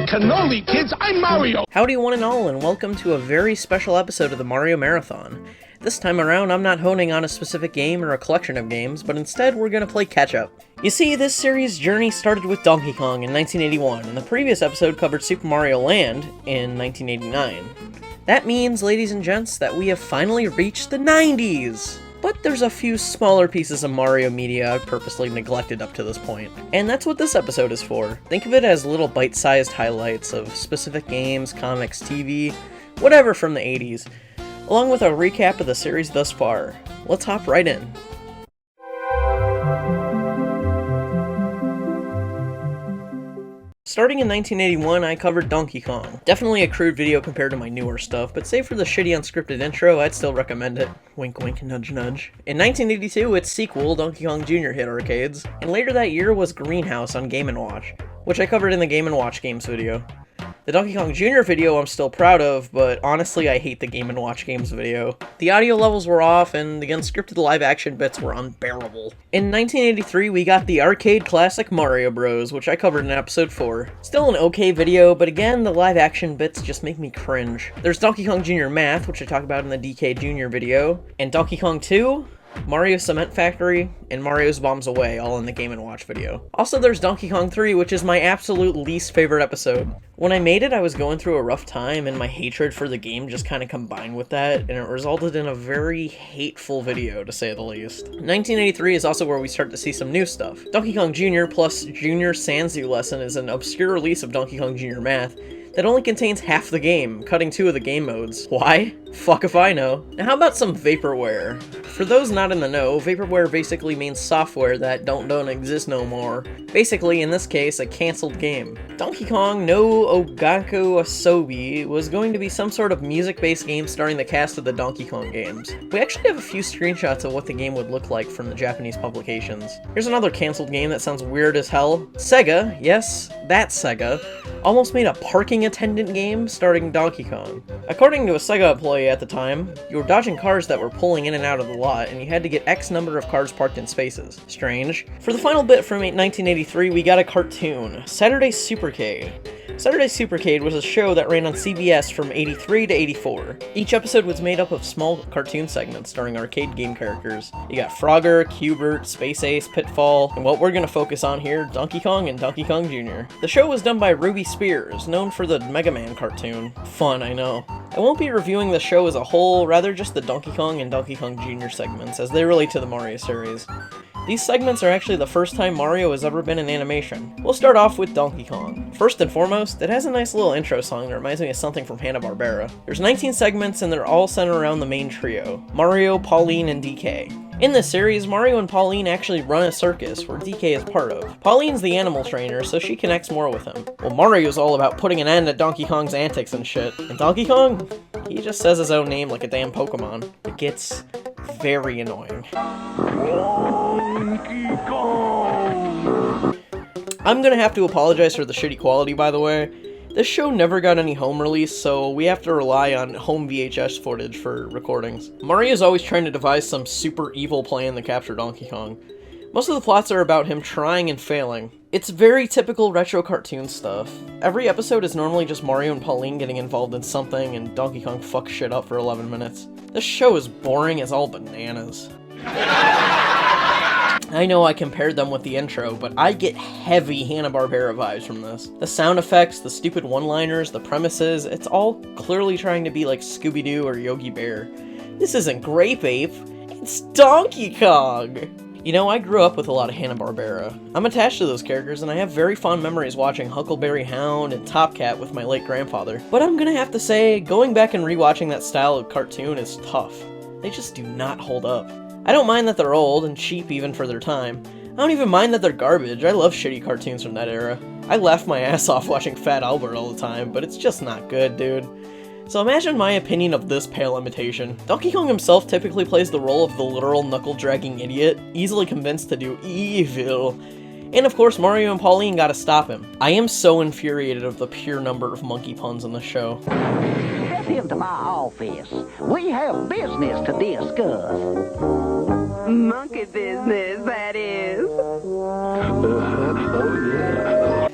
cannoli, kids! I'm Mario! Howdy one and all, and welcome to a very special episode of the Mario Marathon. This time around, I'm not honing on a specific game or a collection of games, but instead we're gonna play catch-up. You see, this series' journey started with Donkey Kong in 1981, and the previous episode covered Super Mario Land in 1989. That means, ladies and gents, that we have finally reached the 90s! But there's a few smaller pieces of Mario media I've purposely neglected up to this point. And that's what this episode is for. Think of it as little bite-sized highlights of specific games, comics, TV, whatever from the 80s, along with a recap of the series thus far. Let's hop right in. Starting in 1981, I covered Donkey Kong. Definitely a crude video compared to my newer stuff, but save for the shitty unscripted intro, I'd still recommend it. Wink wink, nudge nudge. In 1982, its sequel, Donkey Kong Jr. hit arcades, and later that year was Greenhouse on Game & Watch, which I covered in the Game & Watch Games video. The Donkey Kong Jr. video I'm still proud of, but honestly I hate the Game & Watch Games video. The audio levels were off, and the unscripted live-action bits were unbearable. In 1983, we got the arcade classic Mario Bros., which I covered in episode 4. Still an okay video, but again, the live-action bits just make me cringe. There's Donkey Kong Jr. Math, which I talk about in the DK Jr. video, and Donkey Kong 2, Mario Cement Factory, and Mario's Bombs Away, all in the Game & Watch video. Also, there's Donkey Kong 3, which is my absolute least favorite episode. When I made it, I was going through a rough time, and my hatred for the game just kind of combined with that, and it resulted in a very hateful video, to say the least. 1983 is also where we start to see some new stuff. Donkey Kong Jr. plus Junior Sanzu Lesson is an obscure release of Donkey Kong Jr. Math that only contains half the game, cutting 2 of the game modes. Why? Fuck if I know. Now how about some vaporware? For those not in the know, vaporware basically means software that don't exist no more. Basically, in this case, a cancelled game. Donkey Kong no Ogaku Asobi was going to be some sort of music-based game starring the cast of the Donkey Kong games. We actually have a few screenshots of what the game would look like from the Japanese publications. Here's another cancelled game that sounds weird as hell. Sega, yes, that Sega, almost made a parking attendant game starring Donkey Kong. According to a Sega employee at the time, you were dodging cars that were pulling in and out of the lot, and you had to get X number of cars parked in spaces. Strange. For the final bit from 1983, we got a cartoon, Saturday Supercade. Saturday Supercade was a show that ran on CBS from 83 to 84. Each episode was made up of small cartoon segments starring arcade game characters. You got Frogger, Q*bert, Space Ace, Pitfall, and what we're gonna focus on here, Donkey Kong and Donkey Kong Jr. The show was done by Ruby Spears, known for the Mega Man cartoon. Fun, I know. I won't be reviewing the show as a whole, rather just the Donkey Kong and Donkey Kong Jr. segments, as they relate to the Mario series. These segments are actually the first time Mario has ever been in animation. We'll start off with Donkey Kong. First and foremost, it has a nice little intro song that reminds me of something from Hanna-Barbera. There's 19 segments and they're all centered around the main trio, Mario, Pauline, and DK. In this series, Mario and Pauline actually run a circus, where DK is part of. Pauline's the animal trainer, so she connects more with him. Well, Mario's all about putting an end to Donkey Kong's antics and shit. And Donkey Kong? He just says his own name like a damn Pokemon. It gets very annoying. I'm gonna have to apologize for the shitty quality, by the way. This show never got any home release, so we have to rely on home VHS footage for recordings. Mario's always trying to devise some super evil plan to capture Donkey Kong. Most of the plots are about him trying and failing. It's very typical retro cartoon stuff. Every episode is normally just Mario and Pauline getting involved in something, and Donkey Kong fucks shit up for 11 minutes. This show is boring as all bananas. I know I compared them with the intro, but I get heavy Hanna-Barbera vibes from this. The sound effects, the stupid one-liners, the premises, it's all clearly trying to be like Scooby-Doo or Yogi Bear. This isn't Grape Ape, it's Donkey Kong! You know, I grew up with a lot of Hanna-Barbera. I'm attached to those characters, and I have very fond memories watching Huckleberry Hound and Top Cat with my late grandfather. But I'm gonna have to say, going back and rewatching that style of cartoon is tough. They just do not hold up. I don't mind that they're old and cheap even for their time. I don't even mind that they're garbage. I love shitty cartoons from that era. I laugh my ass off watching Fat Albert all the time, but it's just not good, dude. So imagine my opinion of this pale imitation. Donkey Kong himself typically plays the role of the literal knuckle-dragging idiot, easily convinced to do evil. And of course, Mario and Pauline gotta stop him. I am so infuriated of the pure number of monkey puns in the show. Step into my office. We have business to discuss. Monkey business, that is.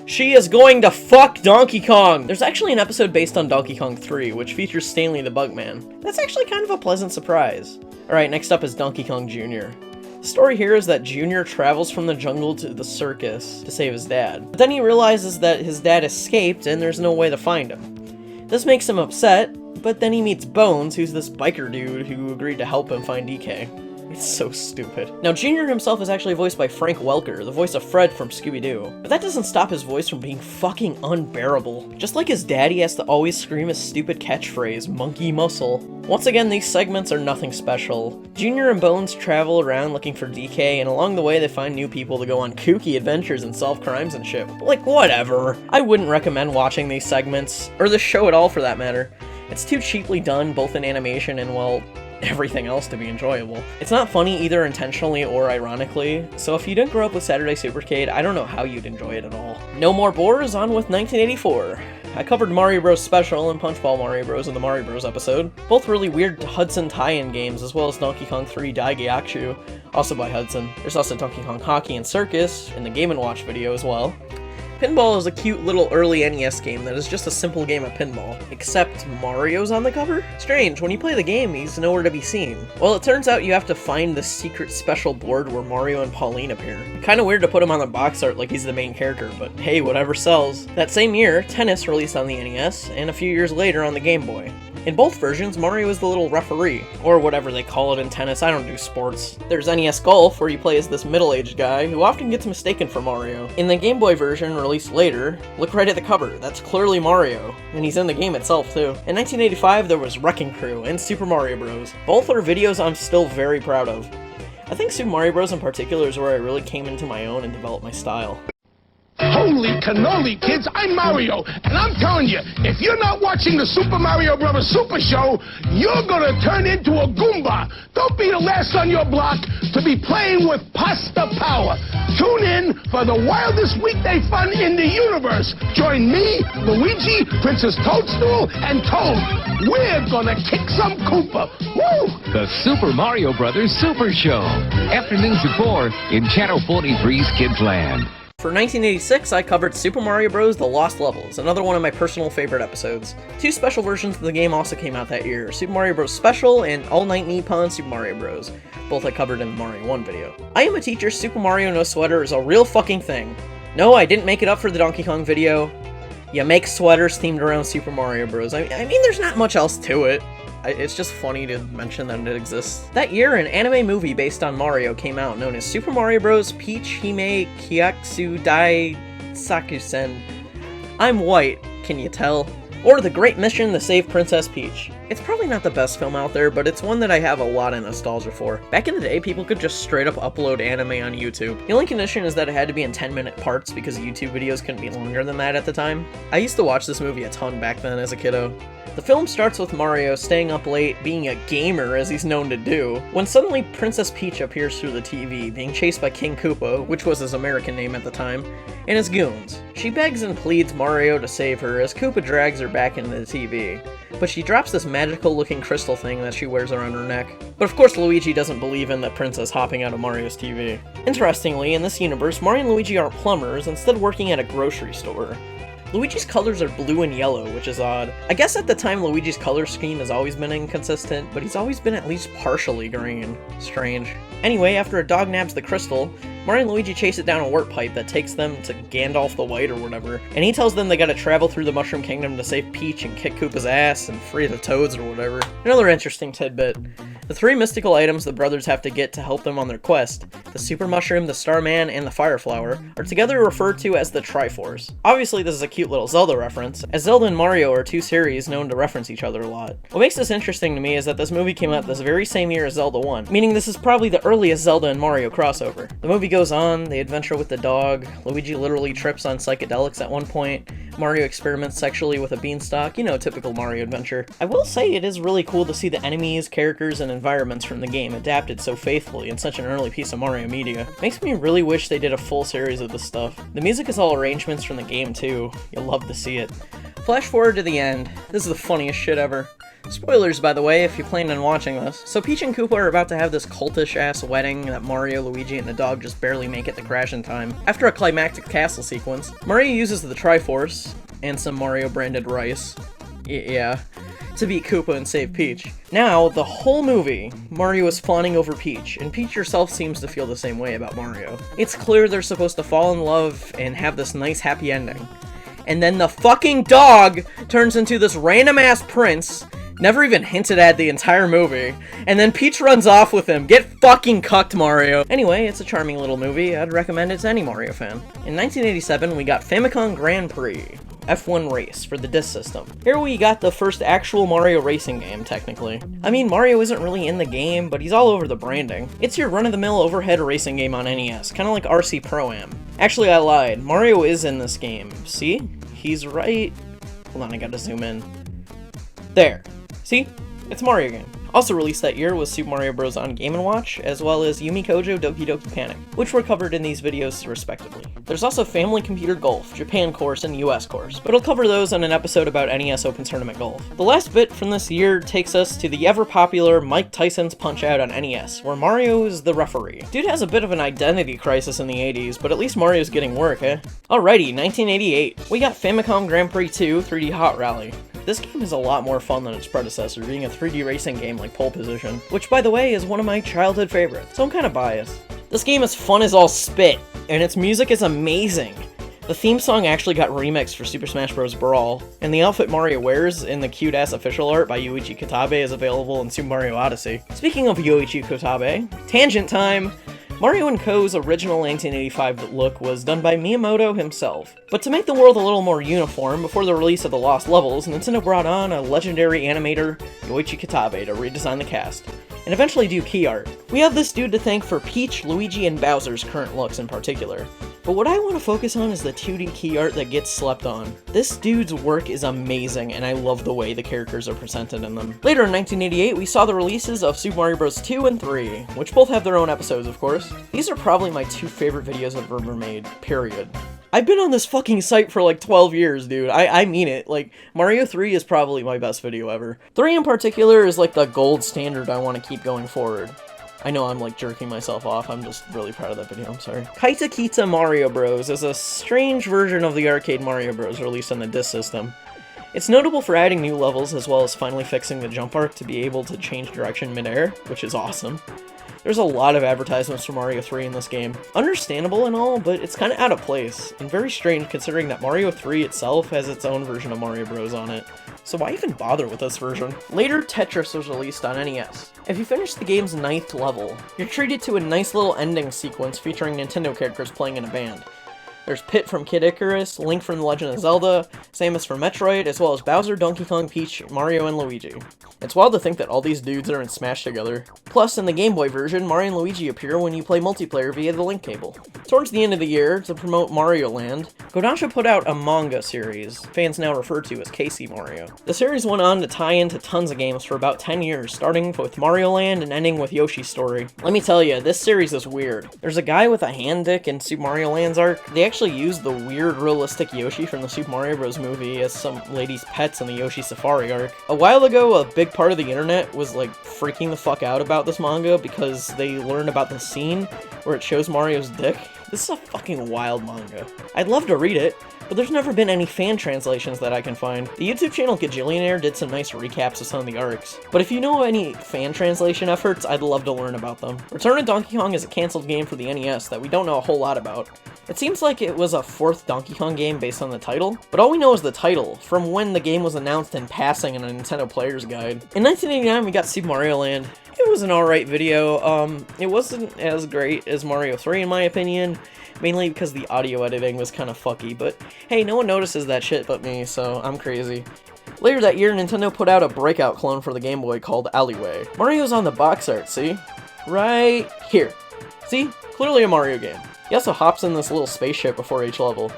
She is going to fuck Donkey Kong! There's actually an episode based on Donkey Kong 3, which features Stanley the Bugman. That's actually kind of a pleasant surprise. Alright, next up is Donkey Kong Jr. The story here is that Jr. travels from the jungle to the circus to save his dad. But then he realizes that his dad escaped and there's no way to find him. This makes him upset, but then he meets Bones, who's this biker dude who agreed to help him find DK. It's so stupid. Now, Junior himself is actually voiced by Frank Welker, the voice of Fred from Scooby-Doo. But that doesn't stop his voice from being fucking unbearable. Just like his dad, he has to always scream his stupid catchphrase, monkey muscle. Once again, these segments are nothing special. Junior and Bones travel around looking for DK, and along the way they find new people to go on kooky adventures and solve crimes and shit. Like, whatever. I wouldn't recommend watching these segments, or the show at all for that matter. It's too cheaply done, both in animation and, well, everything else to be enjoyable. It's not funny either intentionally or ironically, so if you didn't grow up with Saturday Supercade, I don't know how you'd enjoy it at all. No more bores, on with 1984. I covered Mario Bros. Special and Punchball Mario Bros. In the Mario Bros. Episode. Both really weird Hudson tie-in games, as well as Donkey Kong 3 Daigyakshou, also by Hudson. There's also Donkey Kong Hockey and Circus in the Game & Watch video as well. Pinball is a cute little early NES game that is just a simple game of pinball, except Mario's on the cover? Strange, when you play the game, he's nowhere to be seen. Well, it turns out you have to find this secret special board where Mario and Pauline appear. Kinda weird to put him on the box art like he's the main character, but hey, whatever sells. That same year, Tennis released on the NES, and a few years later on the Game Boy. In both versions, Mario is the little referee, or whatever they call it in tennis. I don't do sports. There's NES Golf, where you play as this middle-aged guy who often gets mistaken for Mario. In the Game Boy version, released later, look right at the cover, that's clearly Mario, and he's in the game itself too. In 1985, there was Wrecking Crew and Super Mario Bros. Both are videos I'm still very proud of. I think Super Mario Bros. In particular is where I really came into my own and developed my style. Holy cannoli, kids, I'm Mario, and I'm telling you, if you're not watching the Super Mario Bros. Super Show, you're gonna turn into a Goomba. Don't be the last on your block to be playing with pasta power. Tune in for the wildest weekday fun in the universe. Join me, Luigi, Princess Toadstool, and Toad. We're gonna kick some Koopa. Woo! The Super Mario Bros. Super Show. Afternoons at 4 in Channel 43's Kids Land. For 1986, I covered Super Mario Bros. The Lost Levels, another one of my personal favorite episodes. Two special versions of the game also came out that year, Super Mario Bros. Special and All Night Nippon Super Mario Bros. Both I covered in the Mario 1 video. I Am a Teacher Super Mario No Sweater is a real fucking thing. No, I didn't make it up for the Donkey Kong video. You make sweaters themed around Super Mario Bros. I mean, there's not much else to it. It's just funny to mention that it exists. That year, an anime movie based on Mario came out known as Super Mario Bros. Peach Hime Kyaksu Dai Sakusen. I'm white, can you tell? Or The Great Mission to Save Princess Peach. It's probably not the best film out there, but it's one that I have a lot of nostalgia for. Back in the day, people could just straight up upload anime on YouTube. The only condition is that it had to be in 10-minute parts because YouTube videos couldn't be longer than that at the time. I used to watch this movie a ton back then as a kiddo. The film starts with Mario staying up late, being a gamer as he's known to do, when suddenly Princess Peach appears through the TV, being chased by King Koopa, which was his American name at the time, and his goons. She begs and pleads Mario to save her as Koopa drags her back into the TV, but she drops this magical-looking crystal thing that she wears around her neck. But of course Luigi doesn't believe in the princess hopping out of Mario's TV. Interestingly, in this universe, Mario and Luigi aren't plumbers, instead working at a grocery store. Luigi's colors are blue and yellow, which is odd. I guess at the time Luigi's color scheme has always been inconsistent, but he's always been at least partially green. Strange. Anyway, after a dog nabs the crystal, Mario and Luigi chase it down a warp pipe that takes them to Gandalf the White or whatever, and he tells them they gotta travel through the Mushroom Kingdom to save Peach and kick Koopa's ass and free the Toads or whatever. Another interesting tidbit. The three mystical items the brothers have to get to help them on their quest, the Super Mushroom, the Starman, and the Fire Flower, are together referred to as the Triforce. Obviously this is a cute little Zelda reference, as Zelda and Mario are two series known to reference each other a lot. What makes this interesting to me is that this movie came out this very same year as Zelda 1, meaning this is probably the earliest Zelda and Mario crossover. The movie goes on, they adventure with the dog, Luigi literally trips on psychedelics at one point, Mario experiments sexually with a beanstalk, you know, typical Mario adventure. I will say it is really cool to see the enemies, characters, and environments from the game adapted so faithfully in such an early piece of Mario media. Makes me really wish they did a full series of this stuff. The music is all arrangements from the game too. You'll love to see it. Flash forward to the end. This is the funniest shit ever. Spoilers, by the way, if you plan on watching this. So Peach and Koopa are about to have this cultish-ass wedding that Mario, Luigi, and the dog just barely make it to crash in time. After a climactic castle sequence, Mario uses the Triforce, and some Mario-branded rice, yeah, to beat Koopa and save Peach. Now, the whole movie, Mario is fawning over Peach, and Peach herself seems to feel the same way about Mario. It's clear they're supposed to fall in love and have this nice happy ending. And then the fucking dog turns into this random-ass prince, never even hinted at the entire movie, and then Peach runs off with him. Get fucking cucked, Mario. Anyway, it's a charming little movie. I'd recommend it to any Mario fan. In 1987, we got Famicom Grand Prix, F1 race for the disc system. Here we got the first actual Mario racing game, technically. I mean, Mario isn't really in the game, but he's all over the branding. It's your run-of-the-mill overhead racing game on NES, kind of like RC Pro-Am. Actually, I lied. Mario is in this game. See? He's right. Hold on, I gotta zoom in. There. See? It's a Mario game. Also released that year was Super Mario Bros. On Game & Watch, as well as Yumi Kojo Doki Doki Panic, which were covered in these videos respectively. There's also Family Computer Golf, Japan course, and US course, but I'll cover those in an episode about NES Open Tournament Golf. The last bit from this year takes us to the ever-popular Mike Tyson's Punch-Out on NES, where Mario is the referee. Dude has a bit of an identity crisis in the 80s, but at least Mario's getting work, eh? Alrighty, 1988. We got Famicom Grand Prix 2 3D Hot Rally. This game is a lot more fun than its predecessor, being a 3D racing game like Pole Position, which by the way is one of my childhood favorites, so I'm kinda biased. This game is fun as all spit, and its music is amazing. The theme song actually got remixed for Super Smash Bros. Brawl, and the outfit Mario wears in the cute-ass official art by Yuichi Katabe is available in Super Mario Odyssey. Speaking of Yuichi Katabe, tangent time! Mario & Co.'s original 1985 look was done by Miyamoto himself. But to make the world a little more uniform, before the release of the Lost Levels, Nintendo brought on a legendary animator, Yoichi Katabe, to redesign the cast, and eventually do key art. We have this dude to thank for Peach, Luigi, and Bowser's current looks in particular. But what I want to focus on is the 2D key art that gets slept on. This dude's work is amazing, and I love the way the characters are presented in them. Later in 1988, we saw the releases of Super Mario Bros. 2 and 3, which both have their own episodes, of course. These are probably my two favorite videos I've ever made, period. I've been on this fucking site for like 12 years, dude. I mean it. Like, Mario 3 is probably my best video ever. 3 in particular is like the gold standard I want to keep going forward. I know I'm like jerking myself off, I'm just really proud of that video, I'm sorry. Kaita Kita Mario Bros. Is a strange version of the arcade Mario Bros. Released on the disc system. It's notable for adding new levels as well as finally fixing the jump arc to be able to change direction midair, which is awesome. There's a lot of advertisements for Mario 3 in this game. Understandable and all, but it's kinda out of place, and very strange considering that Mario 3 itself has its own version of Mario Bros. On it. So why even bother with this version? Later, Tetris was released on NES. If you finish the game's 9th level, you're treated to a nice little ending sequence featuring Nintendo characters playing in a band. There's Pit from Kid Icarus, Link from The Legend of Zelda, Samus from Metroid, as well as Bowser, Donkey Kong, Peach, Mario, and Luigi. It's wild to think that all these dudes are in Smash together. Plus, in the Game Boy version, Mario and Luigi appear when you play multiplayer via the Link cable. Towards the end of the year, to promote Mario Land, Kodansha put out a manga series, fans now refer to as Casey Mario. The series went on to tie into tons of games for about 10 years, starting with Mario Land and ending with Yoshi's Story. Let me tell you, this series is weird. There's a guy with a hand dick in Super Mario Land's arc. They actually used the weird, realistic Yoshi from the Super Mario Bros. Movie as some ladies' pets in the Yoshi Safari arc. A while ago, a big part of the internet was like freaking the fuck out about this manga because they learned about the scene where it shows Mario's dick. This is a fucking wild manga. I'd love to read it, but there's never been any fan translations that I can find. The YouTube channel Gajillionaire did some nice recaps of some of the arcs, but if you know any fan translation efforts, I'd love to learn about them. Return of Donkey Kong is a cancelled game for the NES that we don't know a whole lot about. It seems like it was a 4th Donkey Kong game based on the title, but all we know is the title, from when the game was announced in passing in a Nintendo Player's Guide. In 1989, we got Super Mario Land. It was an alright video. It wasn't as great as Mario 3 in my opinion, mainly because the audio editing was kind of fucky, but hey, no one notices that shit but me, so I'm crazy. Later that year, Nintendo put out a breakout clone for the Game Boy called Alleyway. Mario's on the box art, see? Right here. See? Clearly a Mario game. He also hops in this little spaceship before each level.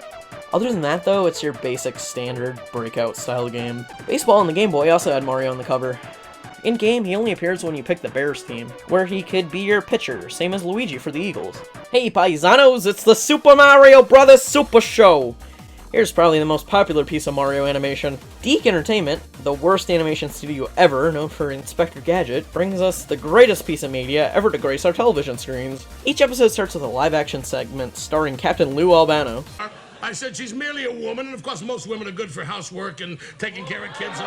Other than that though, it's your basic standard breakout style game. Baseball on the Game Boy also had Mario on the cover. In-game, he only appears when you pick the Bears team, where he could be your pitcher, same as Luigi for the Eagles. Hey paisanos, it's the Super Mario Bros. Super Show! Here's probably the most popular piece of Mario animation. Geek Entertainment, the worst animation studio ever, known for Inspector Gadget, brings us the greatest piece of media ever to grace our television screens. Each episode starts with a live-action segment starring Captain Lou Albano. I said she's merely a woman, and of course most women are good for housework and taking care of kids. No,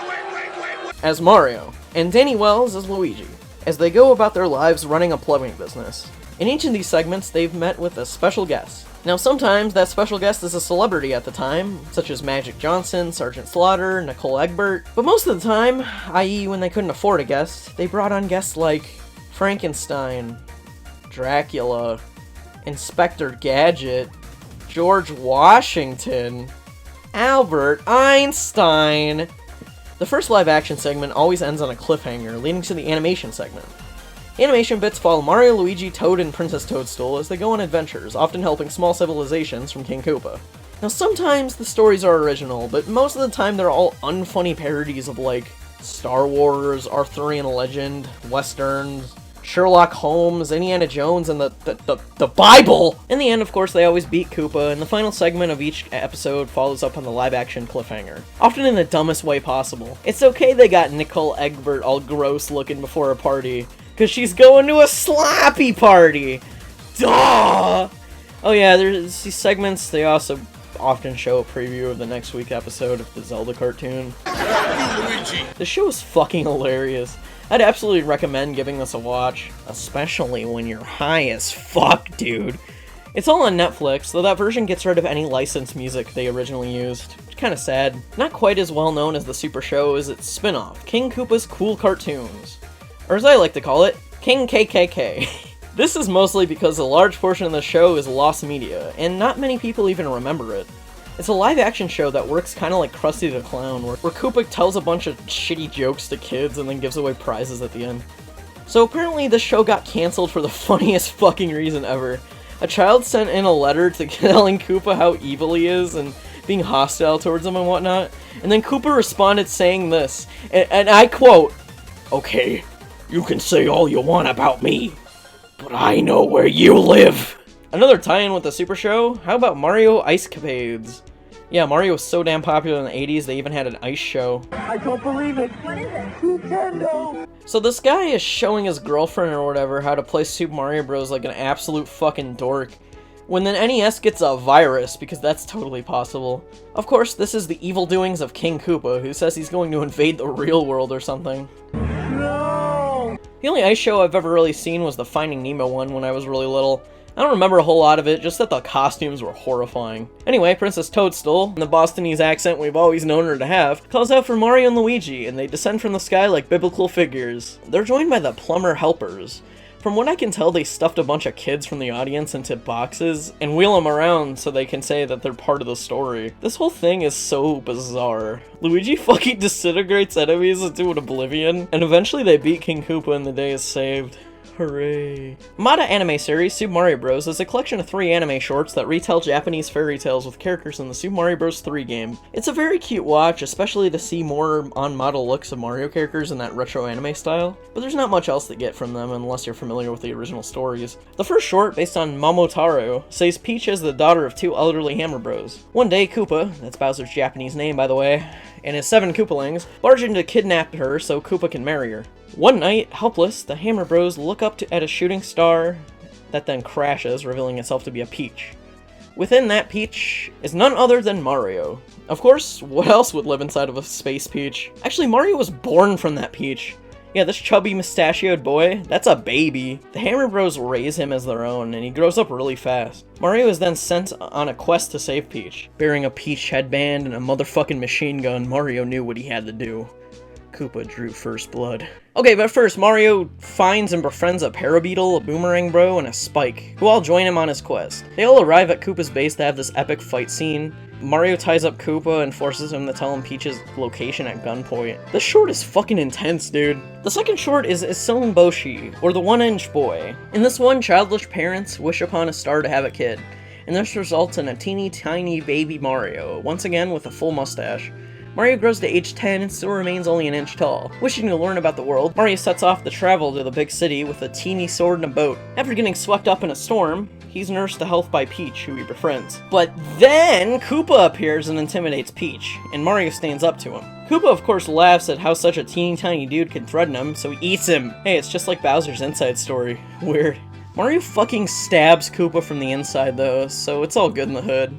wait. As Mario, and Danny Wells as Luigi, as they go about their lives running a plumbing business. In each of these segments, they've met with a special guest. Now sometimes that special guest is a celebrity at the time, such as Magic Johnson, Sergeant Slaughter, Nicole Egbert, but most of the time, i.e. when they couldn't afford a guest, they brought on guests like Frankenstein, Dracula, Inspector Gadget, George Washington, Albert Einstein. The first live-action segment always ends on a cliffhanger, leading to the animation segment. Animation bits follow Mario, Luigi, Toad, and Princess Toadstool as they go on adventures, often helping small civilizations from King Koopa. Now sometimes the stories are original, but most of the time they're all unfunny parodies of like Star Wars, Arthurian legend, westerns, Sherlock Holmes, Indiana Jones, and the Bible! In the end, of course, they always beat Koopa, and the final segment of each episode follows up on the live-action cliffhanger. Often in the dumbest way possible. It's okay they got Nicole Egbert all gross looking before a party, because she's going to a slappy party! Duh! Oh yeah, there's these segments, they also often show a preview of the next week's episode of the Zelda cartoon. The show is fucking hilarious. I'd absolutely recommend giving this a watch, especially when you're high as fuck, dude. It's all on Netflix, though that version gets rid of any licensed music they originally used. It's kinda sad. Not quite as well known as the Super Show is its spin-off, King Koopa's Cool Cartoons. Or as I like to call it, King KKK. This is mostly because a large portion of the show is lost media, and not many people even remember it. It's a live-action show that works kind of like Krusty the Clown, where Koopa tells a bunch of shitty jokes to kids and then gives away prizes at the end. So apparently this show got cancelled for the funniest fucking reason ever. A child sent in a letter to telling Koopa how evil he is and being hostile towards him and whatnot, and then Koopa responded saying this, and I quote, "Okay, you can say all you want about me, but I know where you live." Another tie-in with the Super Show, how about Mario Ice Capades? Yeah, Mario was so damn popular in the 80s, they even had an ice show. I don't believe it. What is it? Nintendo! So this guy is showing his girlfriend or whatever how to play Super Mario Bros. Like an absolute fucking dork, when the NES gets a virus, because that's totally possible. Of course, this is the evil doings of King Koopa, who says he's going to invade the real world or something. No! The only ice show I've ever really seen was the Finding Nemo one when I was really little. I don't remember a whole lot of it, just that the costumes were horrifying. Anyway, Princess Toadstool, in the Bostonese accent we've always known her to have, calls out for Mario and Luigi, and they descend from the sky like biblical figures. They're joined by the plumber helpers. From what I can tell, they stuffed a bunch of kids from the audience into boxes and wheel them around so they can say that they're part of the story. This whole thing is so bizarre. Luigi fucking disintegrates enemies into an oblivion, and eventually they beat King Koopa and the day is saved. Hooray. Mada anime series Super Mario Bros. Is a collection of 3 anime shorts that retell Japanese fairy tales with characters in the Super Mario Bros. 3 game. It's a very cute watch, especially to see more on-model looks of Mario characters in that retro anime style, but there's not much else to get from them unless you're familiar with the original stories. The first short, based on Momotaro, says Peach is the daughter of 2 elderly Hammer Bros. One day, Koopa, that's Bowser's Japanese name by the way, and his 7 Koopalings barge in to kidnap her so Koopa can marry her. One night, helpless, the Hammer Bros look up at a shooting star that then crashes, revealing itself to be a Peach. Within that Peach is none other than Mario. Of course, what else would live inside of a space Peach? Actually, Mario was born from that Peach. Yeah, this chubby mustachioed boy, that's a baby. The Hammer Bros raise him as their own, and he grows up really fast. Mario is then sent on a quest to save Peach. Bearing a Peach headband and a motherfucking machine gun, Mario knew what he had to do. Koopa drew first blood. Okay, but first, Mario finds and befriends a Parabeetle, a Boomerang Bro, and a Spike, who all join him on his quest. They all arrive at Koopa's base to have this epic fight scene. Mario ties up Koopa and forces him to tell him Peach's location at gunpoint. This short is fucking intense, dude. The second short is Boshi, or the One-Inch Boy. In this one, childish parents wish upon a star to have a kid, and this results in a teeny tiny baby Mario, once again with a full mustache. Mario grows to age 10 and still remains only an inch tall. Wishing to learn about the world, Mario sets off to travel to the big city with a teeny sword and a boat. After getting swept up in a storm, He's nursed to health by Peach, who he befriends. But then Koopa appears and intimidates Peach, and Mario stands up to him. Koopa, of course, laughs at how such a teeny tiny dude can threaten him, so he eats him. Hey, it's just like Bowser's Inside Story. Weird. Mario fucking stabs Koopa from the inside, though, so it's all good in the hood.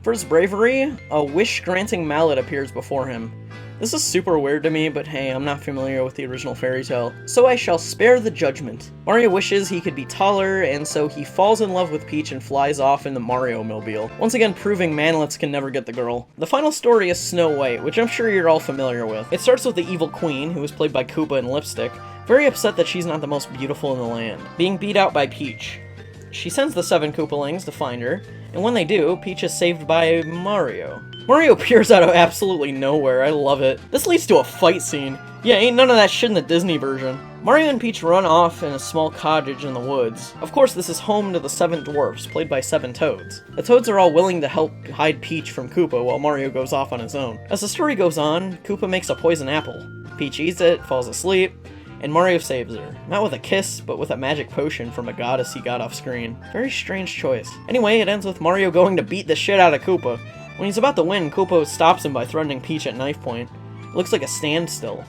For his bravery, a wish-granting mallet appears before him. This is super weird to me, but hey, I'm not familiar with the original fairy tale, so I shall spare the judgment. Mario wishes he could be taller, and so he falls in love with Peach and flies off in the Mario-mobile, once again proving manlets can never get the girl. The final story is Snow White, which I'm sure you're all familiar with. It starts with the evil queen, who is played by Koopa in lipstick, very upset that she's not the most beautiful in the land, being beat out by Peach. She sends the 7 Koopalings to find her, and when they do, Peach is saved by Mario. Mario appears out of absolutely nowhere, I love it. This leads to a fight scene. Yeah, ain't none of that shit in the Disney version. Mario and Peach run off in a small cottage in the woods. Of course, this is home to the 7 dwarfs, played by 7 toads. The toads are all willing to help hide Peach from Koopa while Mario goes off on his own. As the story goes on, Koopa makes a poison apple. Peach eats it, falls asleep, and Mario saves her. Not with a kiss, but with a magic potion from a goddess he got off screen. Very strange choice. Anyway, it ends with Mario going to beat the shit out of Koopa. When he's about to win, Koopa stops him by threatening Peach at knife point. It looks like a standstill.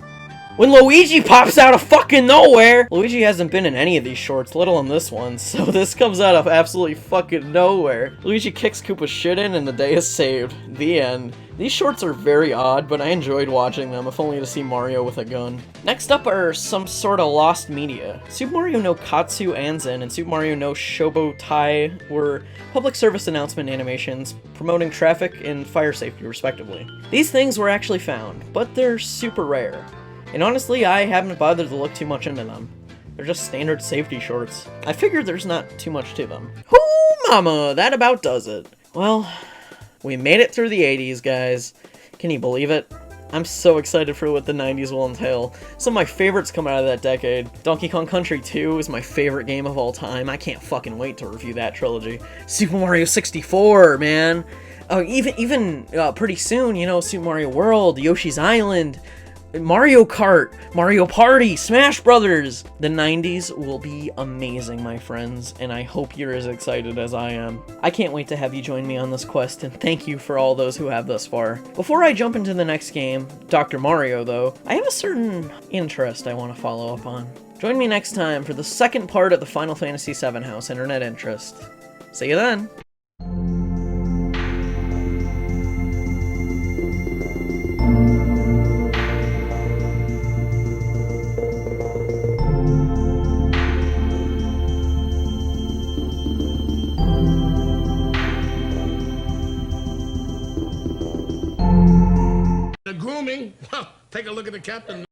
When Luigi pops out of fucking nowhere! Luigi hasn't been in any of these shorts, let alone this one, so this comes out of absolutely fucking nowhere. Luigi kicks Koopa's shit in and the day is saved. The end. These shorts are very odd, but I enjoyed watching them, if only to see Mario with a gun. Next up are some sort of lost media. Super Mario no Katsu Anzen and Super Mario no Shobotai were public service announcement animations promoting traffic and fire safety, respectively. These things were actually found, but they're super rare. And honestly, I haven't bothered to look too much into them. They're just standard safety shorts. I figured there's not too much to them. Hoo mama, that about does it. Well, we made it through the 80s, guys. Can you believe it? I'm so excited for what the 90s will entail. Some of my favorites come out of that decade. Donkey Kong Country 2 is my favorite game of all time. I can't fucking wait to review that trilogy. Super Mario 64, man. Even pretty soon, you know, Super Mario World, Yoshi's Island, Mario Kart, Mario Party, Smash Brothers. The 90s will be amazing, my friends, and I hope you're as excited as I am. I can't wait to have you join me on this quest, and thank you for all those who have thus far. Before I jump into the next game, Dr. Mario, though, I have a certain interest I want to follow up on. Join me next time for the second part of the Final Fantasy VII House Internet Interest. See you then! The grooming, well, take a look at the captain.